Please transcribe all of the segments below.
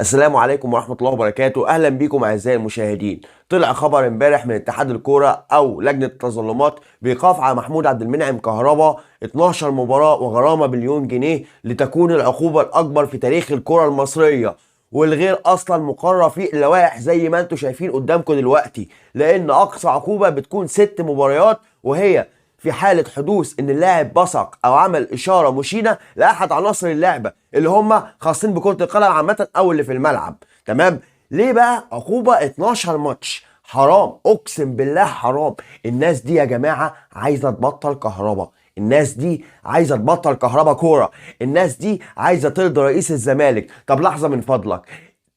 السلام عليكم ورحمة الله وبركاته. أهلا بكم أعزائي المشاهدين. طلع خبر امبارح من اتحاد الكورة أو لجنة التظلمات بإيقاف على محمود عبد المنعم كهربا 12 مباراة وغرامة مليون جنيه لتكون العقوبة الأكبر في تاريخ الكرة المصرية، والغير أصلا مقرر في اللوائح زي ما انتم شايفين قدامكم دلوقتي، لأن أقصى عقوبة بتكون 6 مباريات، وهي في حالة حدوث ان اللاعب بصق او عمل اشارة مشينة لاحد عناصر اللعبة اللي هم خاصين بكرة القدم عامة او اللي في الملعب. تمام. ليه بقى عقوبة 12 ماتش؟ حرام، اقسم بالله حرام. الناس دي يا جماعة عايزة تبطل كهربا، الناس دي عايزة تبطل كهربا كورة، الناس دي عايزة ترضي رئيس الزمالك. طب لحظة من فضلك،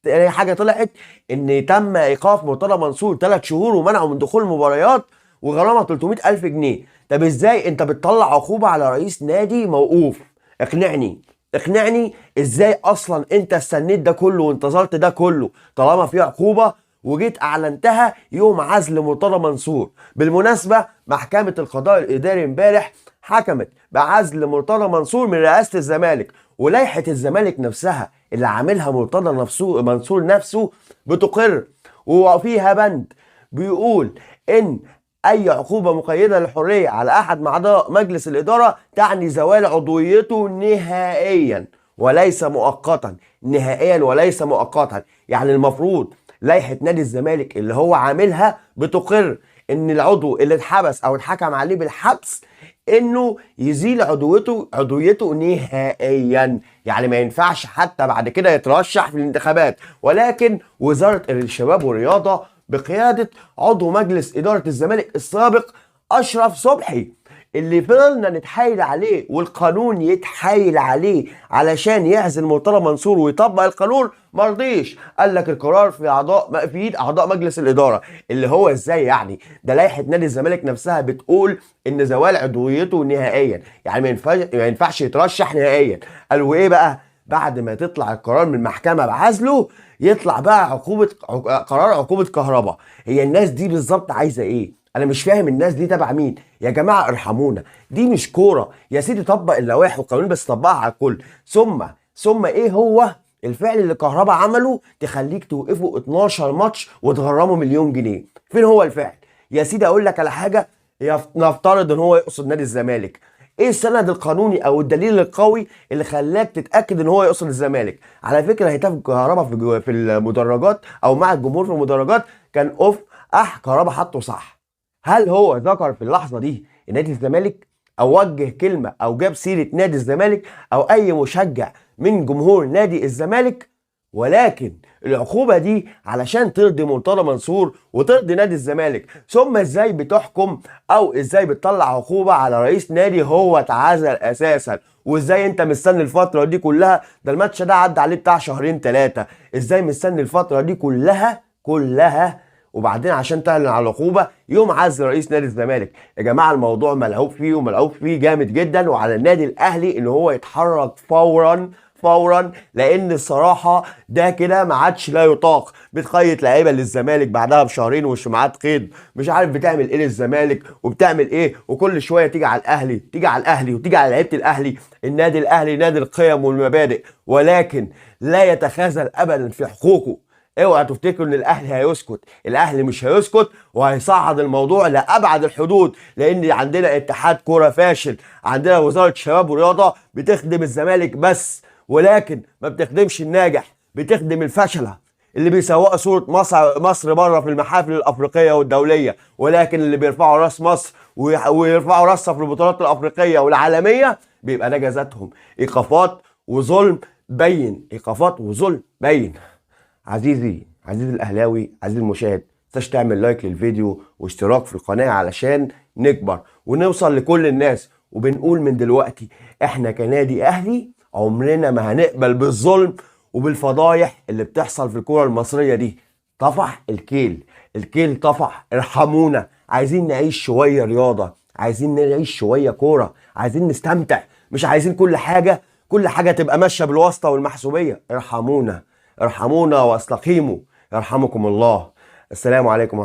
تاني حاجة طلعت ان تم ايقاف مرتضى منصور 3 شهور ومنعه من دخول المباريات وغرامه 300,000 جنيه. طب ازاي انت بتطلع عقوبة على رئيس نادي موقوف؟ اقنعني، اقنعني ازاي اصلا انت استنيت ده كله وانتظرت ده كله طالما في عقوبة وجيت اعلنتها يوم عزل مرتضى منصور؟ بالمناسبة محكمة القضاء الاداري امبارح حكمت بعزل مرتضى منصور من رئاسة الزمالك، ولائحة الزمالك نفسها اللي عاملها مرتضى منصور نفسه بتقر، وفيها بند بيقول ان اي عقوبة مقيدة للحرية على احد من اعضاء مجلس الادارة تعني زوال عضويته نهائيا وليس مؤقتا، نهائيا وليس مؤقتا. يعني المفروض لائحة نادي الزمالك اللي هو عاملها بتقر ان العضو اللي اتحبس او اتحكم عليه بالحبس انه يزيل عضويته نهائيا، يعني ما ينفعش حتى بعد كده يترشح في الانتخابات. ولكن وزارة الشباب والرياضة بقيادة عضو مجلس إدارة الزمالك السابق أشرف صبحي، اللي فضلنا نتحايل عليه والقانون يتحايل عليه علشان يعزل مرتضى منصور ويطبق القانون، مرضيش. قال لك القرار في ايد اعضاء مجلس الاداره. اللي هو ازاي يعني؟ ده لائحه نادي الزمالك نفسها بتقول ان زوال عضويته نهائيا، يعني ما ينفعش يترشح نهائيا. قالوا ايه بقى؟ بعد ما تطلع القرار من المحكمه بعزله يطلع بقى قرار عقوبه كهرباء. هي الناس دي بالظبط عايزه ايه؟ انا مش فاهم الناس دي تبع مين يا جماعه، ارحمونا. دي مش كوره يا سيدي، طبق اللوائح والقانون بس طبقها على الكل. ثم ايه هو الفعل اللي كهربا عمله تخليك توقفه 12 ماتش وتغرمه مليون جنيه؟ فين هو الفعل يا سيدي؟ اقول لك على حاجه، نفترض ان هو يقصد نادي الزمالك، ايه السند القانوني او الدليل القوي اللي خلاك تتاكد ان هو يقصد الزمالك؟ على فكره هتاف كهربا في المدرجات او مع الجمهور في المدرجات كان اوف، كهربا حطه صح. هل هو ذكر في اللحظه دي نادي الزمالك او وجه كلمه او جاب سيره نادي الزمالك او اي مشجع من جمهور نادي الزمالك؟ ولكن العقوبه دي علشان ترضي مرتضى منصور وترضي نادي الزمالك. ثم ازاي بتحكم او ازاي بتطلع عقوبه على رئيس نادي هو اتعزل اساسا؟ وازاي انت مستني الفتره دي كلها؟ ده الماتش ده عدى عليه بتاع شهرين 3، ازاي مستني الفتره دي كلها وبعدين عشان تعلن على العقوبه يوم عزل رئيس نادي الزمالك؟ يا جماعه الموضوع ملعوب فيه وملعوب فيه جامد جدا، وعلى النادي الاهلي ان هو يتحرك فورا، لان الصراحه ده كده ما عادش لا يطاق. بتخيط لعيبه للزمالك بعدها بشهرين وشمعات قيد، مش عارف بتعمل ايه للزمالك وبتعمل ايه، وكل شويه تيجي على الاهلي وتيجي على لعيبه الاهلي. النادي الاهلي نادي القيم والمبادئ، ولكن لا يتخاذل ابدا في حقوقه. اوعى تفتكروا ان الاهلي هيسكت، الاهلي مش هيسكت وهيصعد الموضوع لابعد الحدود، لان عندنا اتحاد كوره فاشل، عندنا وزاره شباب ورياضه بتخدم الزمالك بس، ولكن ما بتخدمش الناجح، بتخدم الفشله اللي بيسوقوا صوره مصر بره في المحافل الافريقيه والدوليه، ولكن اللي بيرفعوا راس مصر ويرفعوا راسها في البطولات الافريقيه والعالميه بيبقى ده جزاتهم ايقافات وظلم بين، ايقافات وظلم بين. عزيزي الاهلاوي، عزيزي المشاهد، متنساش تعمل لايك للفيديو واشتراك في القناه علشان نكبر ونوصل لكل الناس. وبنقول من دلوقتي احنا كنادي اهلي عمرنا ما هنقبل بالظلم وبالفضايح اللي بتحصل في الكوره المصريه دي. طفح الكيل طفح، ارحمونا. عايزين نعيش شويه رياضه، عايزين نعيش شويه كوره، عايزين نستمتع، مش عايزين كل حاجه تبقى ماشيه بالواسطه والمحسوبيه. ارحمونا واستقيموا، يرحمكم الله. السلام عليكم.